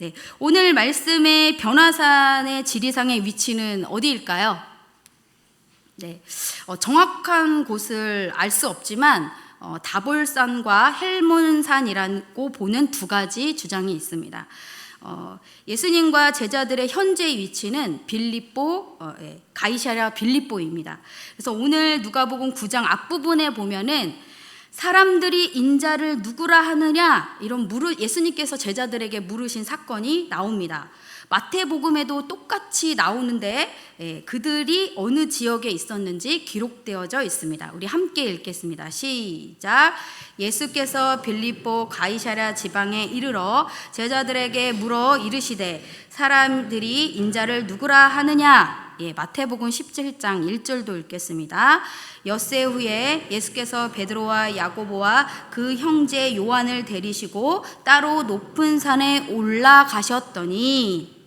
네, 오늘 말씀의 변화산의 지리상의 위치는 어디일까요? 네, 정확한 곳을 알 수 없지만 다볼산과 헬몬산이라고 보는 두 가지 주장이 있습니다. 예수님과 제자들의 현재 위치는 빌립보, 가이사랴 빌립보입니다. 그래서 오늘 누가복음 9장 앞부분에 보면은 사람들이 인자를 누구라 하느냐 이런 예수님께서 제자들에게 물으신 사건이 나옵니다. 마태복음에도 똑같이 나오는데 그들이 어느 지역에 있었는지 기록되어져 있습니다. 우리 함께 읽겠습니다. 시작. 예수께서 빌립보 가이사랴 지방에 이르러 제자들에게 물어 이르시되 사람들이 인자를 누구라 하느냐. 마태복음 17장 1절도 읽겠습니다. 엿새 후에 예수께서 베드로와 야고보와 그 형제 요한을 데리시고 따로 높은 산에 올라가셨더니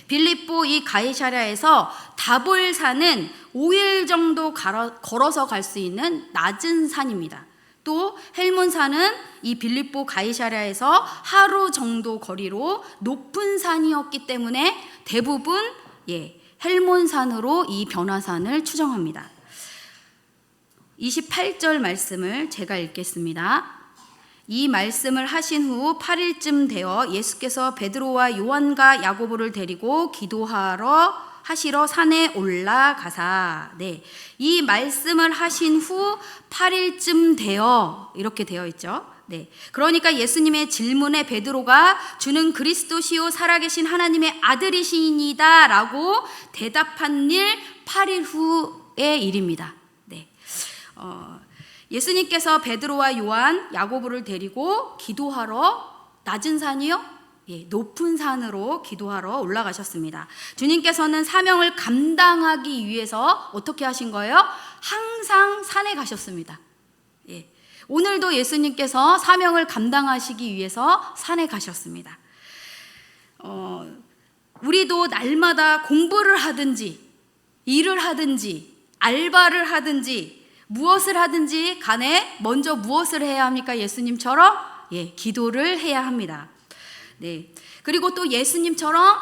빌립보 이 가이사랴에서 다볼산은 5일 정도 걸어서 갈 수 있는 낮은 산입니다. 또 헬몬산은 이 빌립보 가이사랴에서 하루 정도 거리로 높은 산이었기 때문에 대부분 헬몬산으로 이 변화산을 추정합니다. 28절 말씀을 제가 읽겠습니다. 이 말씀을 하신 후 8일쯤 되어 예수께서 베드로와 요한과 야고보를 데리고 하시러 산에 올라가사. 이 말씀을 하신 후 8일쯤 되어 이렇게 되어 있죠. 그러니까 예수님의 질문에 베드로가 주는 그리스도시요 살아계신 하나님의 아들이시니다 라고 대답한 일 8일 후의 일입니다. 예수님께서 베드로와 요한, 야고보를 데리고 기도하러 낮은 산이요? 높은 산으로 기도하러 올라가셨습니다. 주님께서는 사명을 감당하기 위해서 어떻게 하신 거예요? 항상 산에 가셨습니다. 오늘도 예수님께서 사명을 감당하시기 위해서 산에 가셨습니다. 우리도 날마다 공부를 하든지 일을 하든지 알바를 하든지 무엇을 하든지 간에 먼저 무엇을 해야 합니까? 예수님처럼 기도를 해야 합니다. 그리고 또 예수님처럼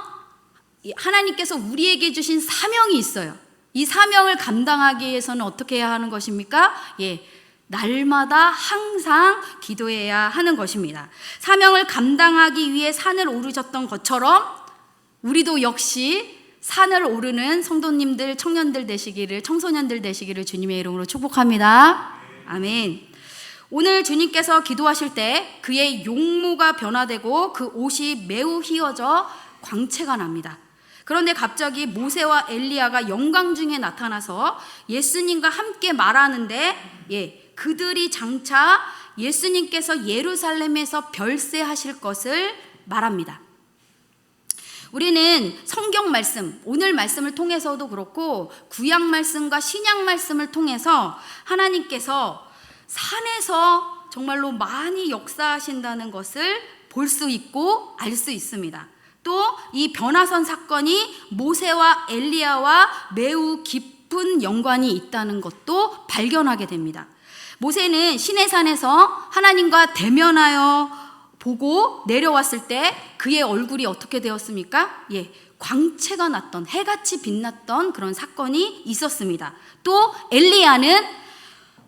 하나님께서 우리에게 주신 사명이 있어요. 이 사명을 감당하기 위해서는 어떻게 해야 하는 것입니까? 날마다 항상 기도해야 하는 것입니다. 사명을 감당하기 위해 산을 오르셨던 것처럼 우리도 역시 산을 오르는 성도님들, 청년들 되시기를, 청소년들 되시기를 주님의 이름으로 축복합니다. 아멘. 오늘 주님께서 기도하실 때 그의 용모가 변화되고 그 옷이 매우 휘어져 광채가 납니다. 그런데 갑자기 모세와 엘리야가 영광 중에 나타나서 예수님과 함께 말하는데 그들이 장차 예수님께서 예루살렘에서 별세하실 것을 말합니다. 우리는 성경 말씀, 오늘 말씀을 통해서도 그렇고 구약 말씀과 신약 말씀을 통해서 하나님께서 산에서 정말로 많이 역사하신다는 것을 볼 수 있고 알 수 있습니다. 또 이 변화선 사건이 모세와 엘리야와 매우 깊은 연관이 있다는 것도 발견하게 됩니다. 모세는 시내산에서 하나님과 대면하여 보고 내려왔을 때 그의 얼굴이 어떻게 되었습니까? 광채가 났던, 해같이 빛났던 그런 사건이 있었습니다. 또 엘리야는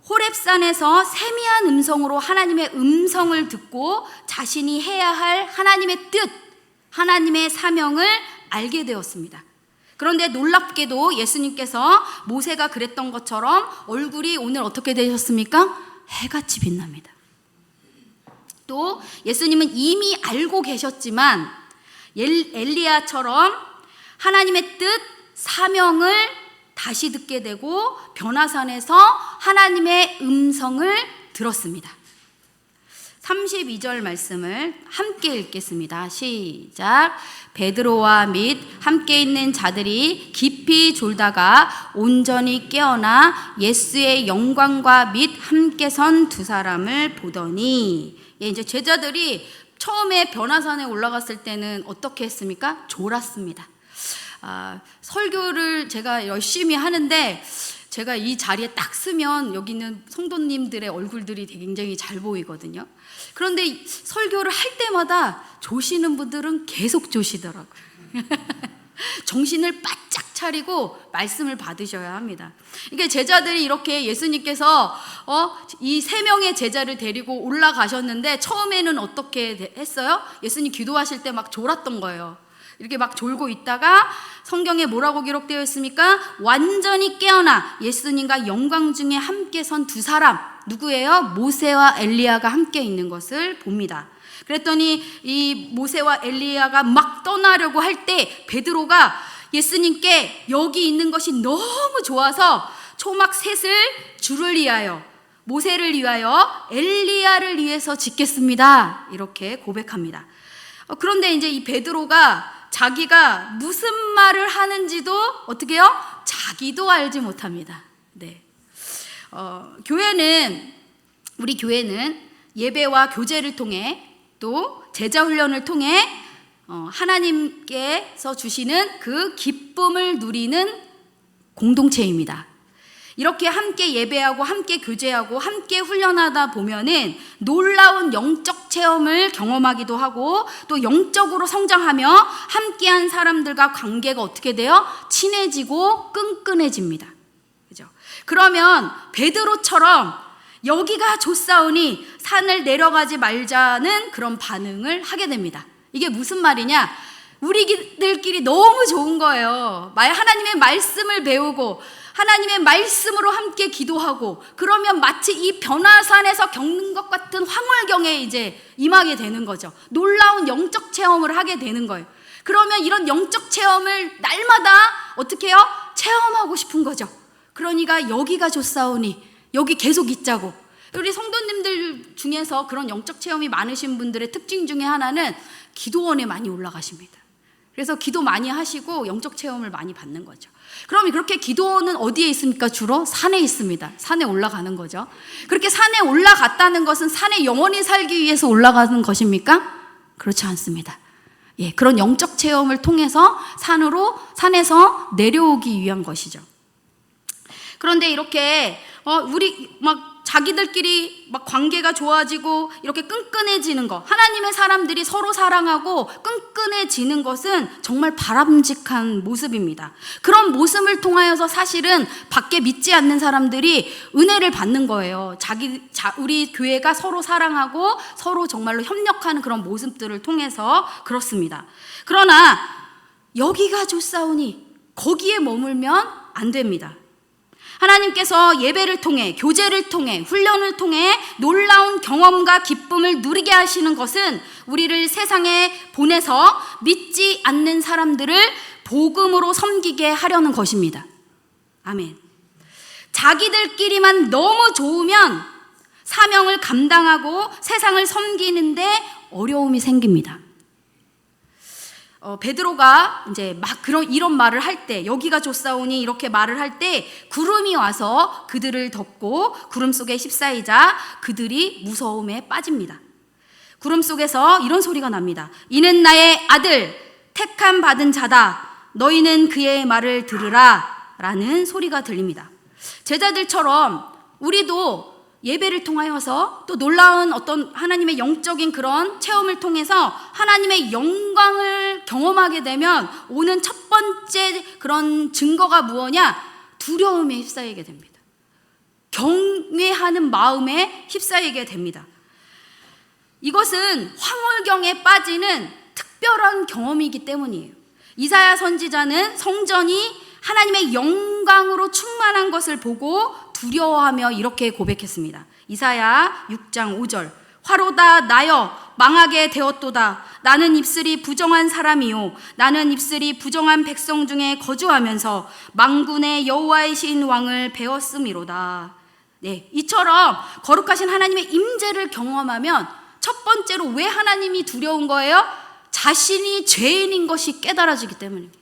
호렙산에서 세미한 음성으로 하나님의 음성을 듣고 자신이 해야 할 하나님의 뜻, 하나님의 사명을 알게 되었습니다. 그런데 놀랍게도 예수님께서 모세가 그랬던 것처럼 얼굴이 오늘 어떻게 되셨습니까? 해같이 빛납니다. 또 예수님은 이미 알고 계셨지만 엘리야처럼 하나님의 뜻, 사명을 다시 듣게 되고 변화산에서 하나님의 음성을 들었습니다. 32절 말씀을 함께 읽겠습니다. 시작. 베드로와 및 함께 있는 자들이 깊이 졸다가 온전히 깨어나 예수의 영광과 및 함께 선 두 사람을 보더니 이제 제자들이 처음에 변화산에 올라갔을 때는 어떻게 했습니까? 졸았습니다. 설교를 제가 열심히 하는데 제가 이 자리에 딱 쓰면 여기 있는 성도님들의 얼굴들이 굉장히 잘 보이거든요. 그런데 설교를 할 때마다 조시는 분들은 계속 조시더라고요. 정신을 바짝 차리고 말씀을 받으셔야 합니다. 그러니까 제자들이 이렇게 예수님께서 이 3명의 제자를 데리고 올라가셨는데 처음에는 어떻게 했어요? 예수님 기도하실 때 막 졸았던 거예요. 이렇게 막 졸고 있다가 성경에 뭐라고 기록되어 있습니까? 완전히 깨어나 예수님과 영광 중에 함께 선 2사람, 누구예요? 모세와 엘리야가 함께 있는 것을 봅니다. 그랬더니 이 모세와 엘리야가 막 떠나려고 할 때 베드로가 예수님께 여기 있는 것이 너무 좋아서 초막 셋을 주를 위하여, 모세를 위하여, 엘리야를 위해서 짓겠습니다. 이렇게 고백합니다. 그런데 이제 이 베드로가 자기가 무슨 말을 하는지도 어떻게 해요? 자기도 알지 못합니다. 네. 우리 교회는 예배와 교제를 통해 또 제자 훈련을 통해 하나님께서 주시는 그 기쁨을 누리는 공동체입니다. 이렇게 함께 예배하고 함께 교제하고 함께 훈련하다 보면은 놀라운 영적 체험을 경험하기도 하고 또 영적으로 성장하며 함께한 사람들과 관계가 어떻게 돼요? 친해지고 끈끈해집니다. 그죠? 그러면 베드로처럼 여기가 좋사오니 산을 내려가지 말자는 그런 반응을 하게 됩니다. 이게 무슨 말이냐? 우리들끼리 너무 좋은 거예요. 하나님의 말씀을 배우고 하나님의 말씀으로 함께 기도하고 그러면 마치 이 변화산에서 겪는 것 같은 황홀경에 이제 임하게 되는 거죠. 놀라운 영적 체험을 하게 되는 거예요. 그러면 이런 영적 체험을 날마다 어떻게 해요? 체험하고 싶은 거죠. 그러니까 여기가 좋사오니 여기 계속 있자고. 우리 성도님들 중에서 그런 영적 체험이 많으신 분들의 특징 중에 하나는 기도원에 많이 올라가십니다. 그래서 기도 많이 하시고 영적 체험을 많이 받는 거죠. 그럼 그렇게 기도원은 어디에 있습니까? 주로 산에 있습니다. 산에 올라가는 거죠. 그렇게 산에 올라갔다는 것은 산에 영원히 살기 위해서 올라가는 것입니까? 그렇지 않습니다. 예, 그런 영적 체험을 통해서 산에서 내려오기 위한 것이죠. 그런데 이렇게 우리 막 자기들끼리 막 관계가 좋아지고 이렇게 끈끈해지는 것, 하나님의 사람들이 서로 사랑하고 끈끈해지는 것은 정말 바람직한 모습입니다. 그런 모습을 통하여서 사실은 밖에 믿지 않는 사람들이 은혜를 받는 거예요. 우리 교회가 서로 사랑하고 서로 정말로 협력하는 그런 모습들을 통해서 그렇습니다. 그러나 여기가 좋사오니 거기에 머물면 안 됩니다. 하나님께서 예배를 통해 교제를 통해 훈련을 통해 놀라운 경험과 기쁨을 누리게 하시는 것은 우리를 세상에 보내서 믿지 않는 사람들을 복음으로 섬기게 하려는 것입니다. 아멘. 자기들끼리만 너무 좋으면 사명을 감당하고 세상을 섬기는데 어려움이 생깁니다. 베드로가 이제 막 이런 말을 할 때, 여기가 좋사오니 이렇게 말을 할 때 구름이 와서 그들을 덮고 구름 속에 휩싸이자 그들이 무서움에 빠집니다. 구름 속에서 이런 소리가 납니다. 이는 나의 아들, 택함 받은 자다. 너희는 그의 말을 들으라. 라는 소리가 들립니다. 제자들처럼 우리도 예배를 통하여서 또 놀라운 어떤 하나님의 영적인 그런 체험을 통해서 하나님의 영광을 경험하게 되면 오는 첫 번째 그런 증거가 무엇이냐? 두려움에 휩싸이게 됩니다. 경외하는 마음에 휩싸이게 됩니다. 이것은 황홀경에 빠지는 특별한 경험이기 때문이에요. 이사야 선지자는 성전이 하나님의 영광으로 충만한 것을 보고 두려워하며 이렇게 고백했습니다. 이사야 6장 5절. 화로다 나여 망하게 되었도다. 나는 입술이 부정한 사람이요 나는 입술이 부정한 백성 중에 거주하면서 만군의 여호와이신 왕을 배웠음이로다. 네, 이처럼 거룩하신 하나님의 임재를 경험하면 첫 번째로 왜 하나님이 두려운 거예요? 자신이 죄인인 것이 깨달아지기 때문입니다.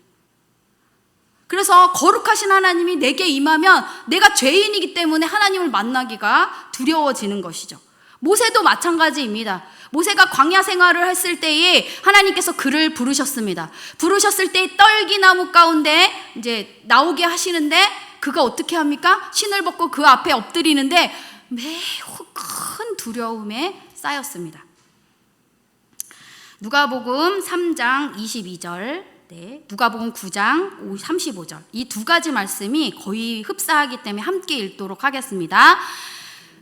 그래서 거룩하신 하나님이 내게 임하면 내가 죄인이기 때문에 하나님을 만나기가 두려워지는 것이죠. 모세도 마찬가지입니다. 모세가 광야 생활을 했을 때에 하나님께서 그를 부르셨습니다. 부르셨을 때 떨기나무 가운데 이제 나오게 하시는데 그가 어떻게 합니까? 신을 벗고 그 앞에 엎드리는데 매우 큰 두려움에 쌓였습니다. 누가복음 3장 22절, 누가복음 9장 35절, 이 두 가지 말씀이 거의 흡사하기 때문에 함께 읽도록 하겠습니다.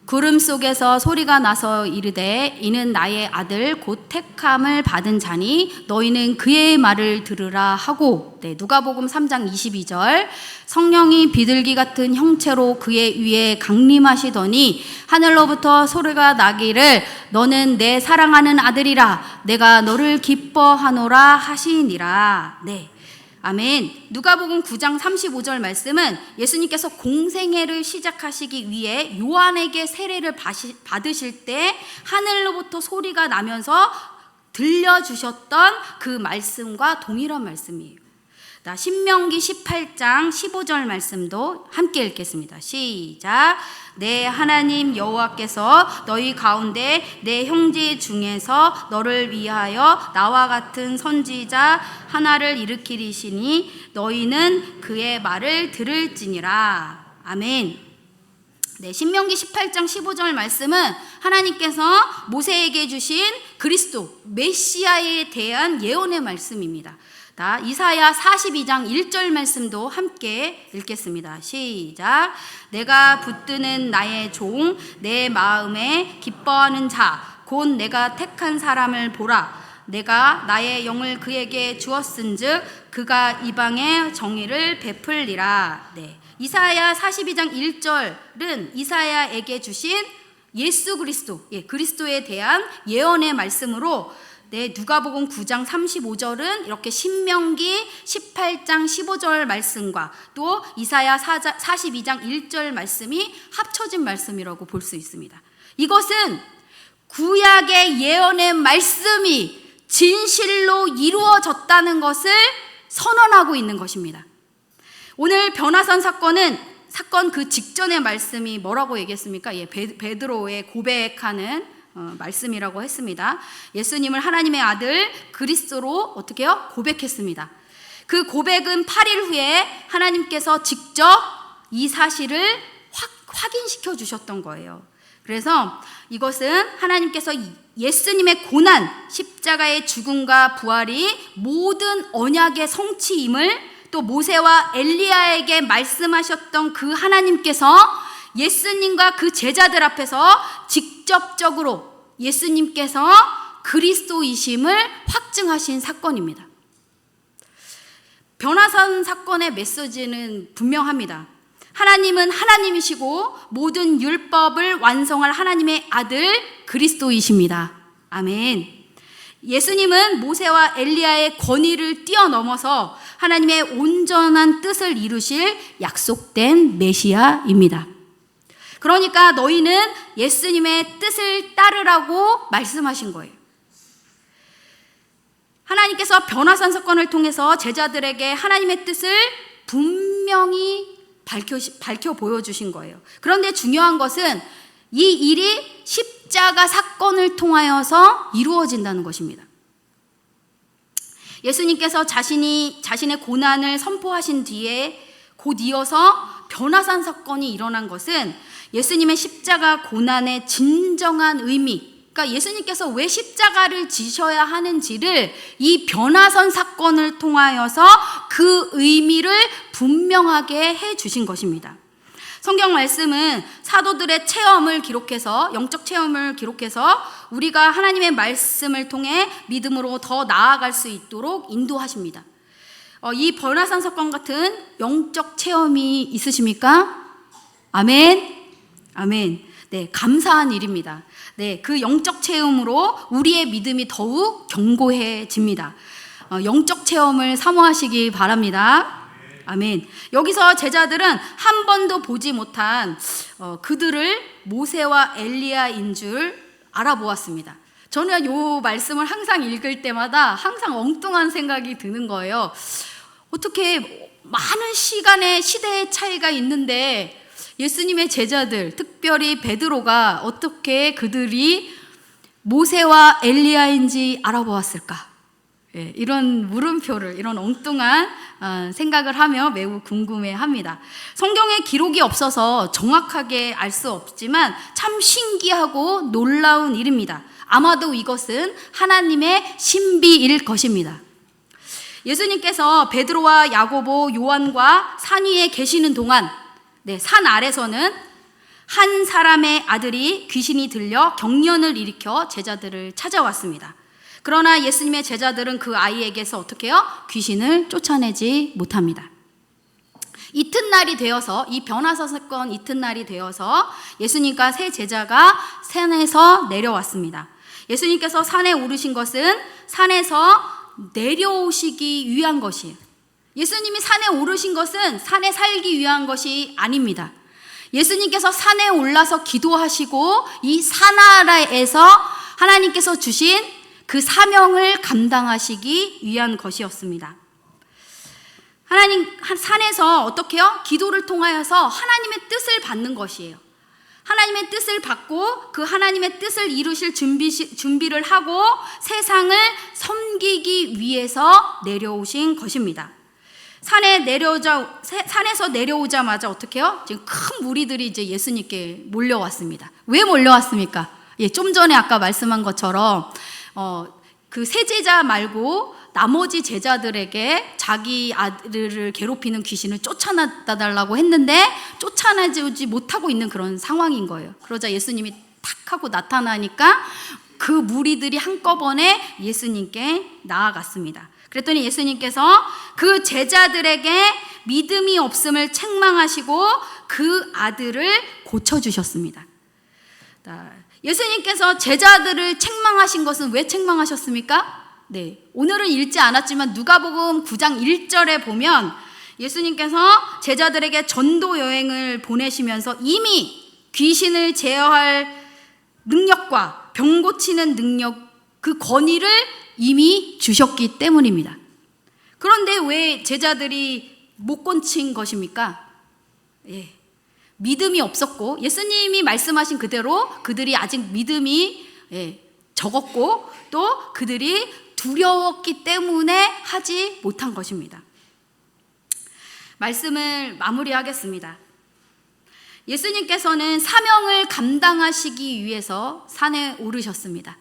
구름 속에서 소리가 나서 이르되 이는 나의 아들 곧 택함을 받은 자니 너희는 그의 말을 들으라 하고, 누가복음 3장 22절, 성령이 비둘기 같은 형체로 그의 위에 강림하시더니 하늘로부터 소리가 나기를 너는 내 사랑하는 아들이라 내가 너를 기뻐하노라 하시니라. 아멘. 누가복음 9장 35절 말씀은 예수님께서 공생애를 시작하시기 위해 요한에게 세례를 받으실 때 하늘로부터 소리가 나면서 들려주셨던 그 말씀과 동일한 말씀이에요. 신명기 18장 15절 말씀도 함께 읽겠습니다. 시작. 내 하나님 여호와께서 너희 가운데 내 형제 중에서 너를 위하여 나와 같은 선지자 하나를 일으키리시니 너희는 그의 말을 들을지니라. 아멘. 신명기 18장 15절 말씀은 하나님께서 모세에게 주신 그리스도 메시아에 대한 예언의 말씀입니다. 이사야 42장 1절 말씀도 함께 읽겠습니다. 시작. 내가 붙드는 나의 종 내 마음에 기뻐하는 자 곧 내가 택한 사람을 보라. 내가 나의 영을 그에게 주었은즉 그가 이방의 정의를 베풀리라. 이사야 42장 1절은 이사야에게 주신 예수 그리스도, 그리스도에 대한 예언의 말씀으로, 누가복음 9장 35절은 이렇게 신명기 18장 15절 말씀과 또 이사야 42장 1절 말씀이 합쳐진 말씀이라고 볼 수 있습니다. 이것은 구약의 예언의 말씀이 진실로 이루어졌다는 것을 선언하고 있는 것입니다. 오늘 변화산 사건 그 직전의 말씀이 뭐라고 얘기했습니까? 베드로의 고백하는 말씀이라고 했습니다. 예수님을 하나님의 아들 그리스도로 어떻게 해요? 고백했습니다. 그 고백은 8일 후에 하나님께서 직접 이 사실을 확인시켜 주셨던 거예요. 그래서 이것은 하나님께서 예수님의 고난, 십자가의 죽음과 부활이 모든 언약의 성취임을, 또 모세와 엘리야에게 말씀하셨던 그 하나님께서 예수님과 그 제자들 앞에서 직접적으로 예수님께서 그리스도이심을 확증하신 사건입니다. 변화산 사건의 메시지는 분명합니다. 하나님은 하나님이시고 모든 율법을 완성할 하나님의 아들 그리스도이십니다. 아멘. 예수님은 모세와 엘리야의 권위를 뛰어넘어서 하나님의 온전한 뜻을 이루실 약속된 메시아입니다. 그러니까 너희는 예수님의 뜻을 따르라고 말씀하신 거예요. 하나님께서 변화산 사건을 통해서 제자들에게 하나님의 뜻을 분명히 밝혀 보여주신 거예요. 그런데 중요한 것은 이 일이 십자가 사건을 통하여서 이루어진다는 것입니다. 예수님께서 자신의 고난을 선포하신 뒤에 곧 이어서 변화산 사건이 일어난 것은 예수님의 십자가 고난의 진정한 의미, 그러니까 예수님께서 왜 십자가를 지셔야 하는지를 이 변화산 사건을 통하여서 그 의미를 분명하게 해 주신 것입니다. 성경 말씀은 사도들의 체험을 기록해서, 영적 체험을 기록해서 우리가 하나님의 말씀을 통해 믿음으로 더 나아갈 수 있도록 인도하십니다. 이 변화산 사건 같은 영적 체험이 있으십니까? 아멘. 아멘. 감사한 일입니다. 그 영적 체험으로 우리의 믿음이 더욱 견고해집니다. 영적 체험을 사모하시기 바랍니다. 아멘. 여기서 제자들은 한 번도 보지 못한 그들을 모세와 엘리야인 줄 알아보았습니다. 저는 이 말씀을 항상 읽을 때마다 항상 엉뚱한 생각이 드는 거예요. 어떻게 많은 시대의 차이가 있는데 예수님의 제자들, 특별히 베드로가 어떻게 그들이 모세와 엘리야인지 알아보았을까? 예, 이런 물음표를, 이런 엉뚱한 생각을 하며 매우 궁금해합니다. 성경에 기록이 없어서 정확하게 알 수 없지만 참 신기하고 놀라운 일입니다. 아마도 이것은 하나님의 신비일 것입니다. 예수님께서 베드로와 야고보, 요한과 산 위에 계시는 동안 산 아래서는 한 사람의 아들이 귀신이 들려 경련을 일으켜 제자들을 찾아왔습니다. 그러나 예수님의 제자들은 그 아이에게서 어떻게 해요? 귀신을 쫓아내지 못합니다. 이튿날이 되어서, 이 변화사 사건 이튿날이 되어서 예수님과 세 제자가 산에서 내려왔습니다. 예수님께서 산에 오르신 것은 산에서 내려오시기 위한 것이에요. 예수님이 산에 오르신 것은 산에 살기 위한 것이 아닙니다. 예수님께서 산에 올라서 기도하시고 이 산 아래에서 하나님께서 주신 그 사명을 감당하시기 위한 것이었습니다. 하나님 산에서 어떻게 해요? 기도를 통하여서 하나님의 뜻을 받는 것이에요. 하나님의 뜻을 받고 그 하나님의 뜻을 이루실 준비를 하고 세상을 섬기기 위해서 내려오신 것입니다. 산에서 내려오자마자 어떻게 해요? 지금 큰 무리들이 이제 예수님께 몰려왔습니다. 왜 몰려왔습니까? 좀 전에 아까 말씀한 것처럼 그 세 제자 말고 나머지 제자들에게 자기 아들을 괴롭히는 귀신을 쫓아내다 달라고 했는데 쫓아내지 못하고 있는 그런 상황인 거예요. 그러자 예수님이 탁 하고 나타나니까 그 무리들이 한꺼번에 예수님께 나아갔습니다. 그랬더니 예수님께서 그 제자들에게 믿음이 없음을 책망하시고 그 아들을 고쳐주셨습니다. 예수님께서 제자들을 책망하신 것은 왜 책망하셨습니까? 오늘은 읽지 않았지만 누가복음 9장 1절에 보면 예수님께서 제자들에게 전도 여행을 보내시면서 이미 귀신을 제어할 능력과 병 고치는 능력, 그 권위를 이미 주셨기 때문입니다. 그런데 왜 제자들이 못 고친 것입니까? 믿음이 없었고 예수님이 말씀하신 그대로 그들이 아직 믿음이 적었고 또 그들이 두려웠기 때문에 하지 못한 것입니다. 말씀을 마무리하겠습니다. 예수님께서는 사명을 감당하시기 위해서 산에 오르셨습니다.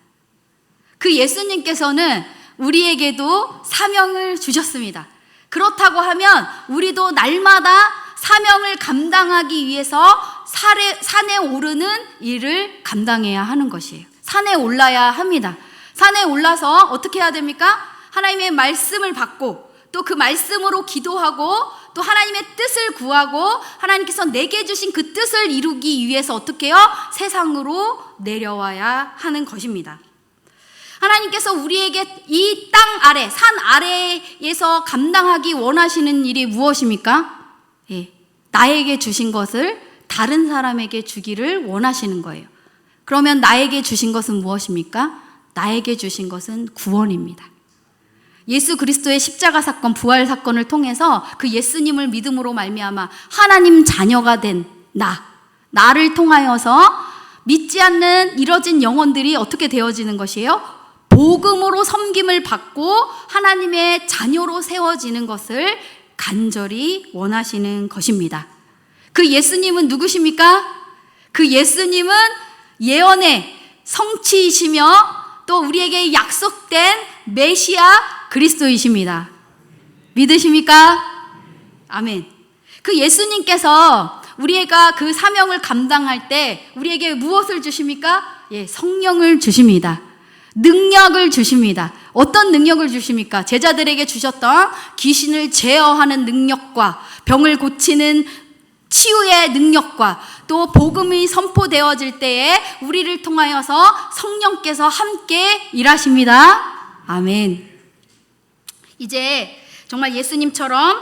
그 예수님께서는 우리에게도 사명을 주셨습니다. 그렇다고 하면 우리도 날마다 사명을 감당하기 위해서 산에 오르는 일을 감당해야 하는 것이에요. 산에 올라야 합니다. 산에 올라서 어떻게 해야 됩니까? 하나님의 말씀을 받고 또 그 말씀으로 기도하고 또 하나님의 뜻을 구하고 하나님께서 내게 주신 그 뜻을 이루기 위해서 어떻게 해요? 세상으로 내려와야 하는 것입니다. 하나님께서 우리에게 이 땅 아래, 산 아래에서 감당하기 원하시는 일이 무엇입니까? 나에게 주신 것을 다른 사람에게 주기를 원하시는 거예요. 그러면 나에게 주신 것은 무엇입니까? 나에게 주신 것은 구원입니다. 예수 그리스도의 십자가 사건, 부활 사건을 통해서 그 예수님을 믿음으로 말미암아 하나님 자녀가 된 나를 통하여서 믿지 않는 이뤄진 영혼들이 어떻게 되어지는 것이에요? 복음으로 섬김을 받고 하나님의 자녀로 세워지는 것을 간절히 원하시는 것입니다. 그 예수님은 누구십니까? 그 예수님은 예언의 성취이시며 또 우리에게 약속된 메시아 그리스도이십니다. 믿으십니까? 아멘. 그 예수님께서 우리가 그 사명을 감당할 때 우리에게 무엇을 주십니까? 성령을 주십니다. 능력을 주십니다. 어떤 능력을 주십니까? 제자들에게 주셨던 귀신을 제어하는 능력과 병을 고치는 치유의 능력과 또 복음이 선포되어질 때에 우리를 통하여서 성령께서 함께 일하십니다. 아멘. 이제 정말 예수님처럼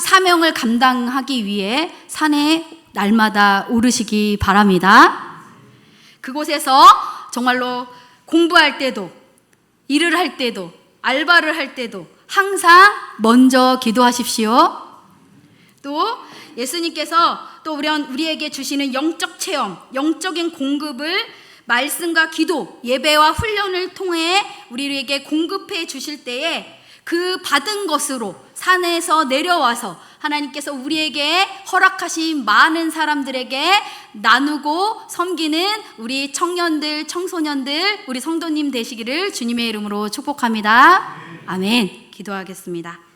사명을 감당하기 위해 산에 날마다 오르시기 바랍니다. 그곳에서 정말로 공부할 때도, 일을 할 때도, 알바를 할 때도 항상 먼저 기도하십시오. 또 예수님께서 또 우리에게 주시는 영적 체험, 영적인 공급을 말씀과 기도, 예배와 훈련을 통해 우리에게 공급해 주실 때에 그 받은 것으로 산에서 내려와서 하나님께서 우리에게 허락하신 많은 사람들에게 나누고 섬기는 우리 청년들, 청소년들, 우리 성도님 되시기를 주님의 이름으로 축복합니다. 아멘. 기도하겠습니다.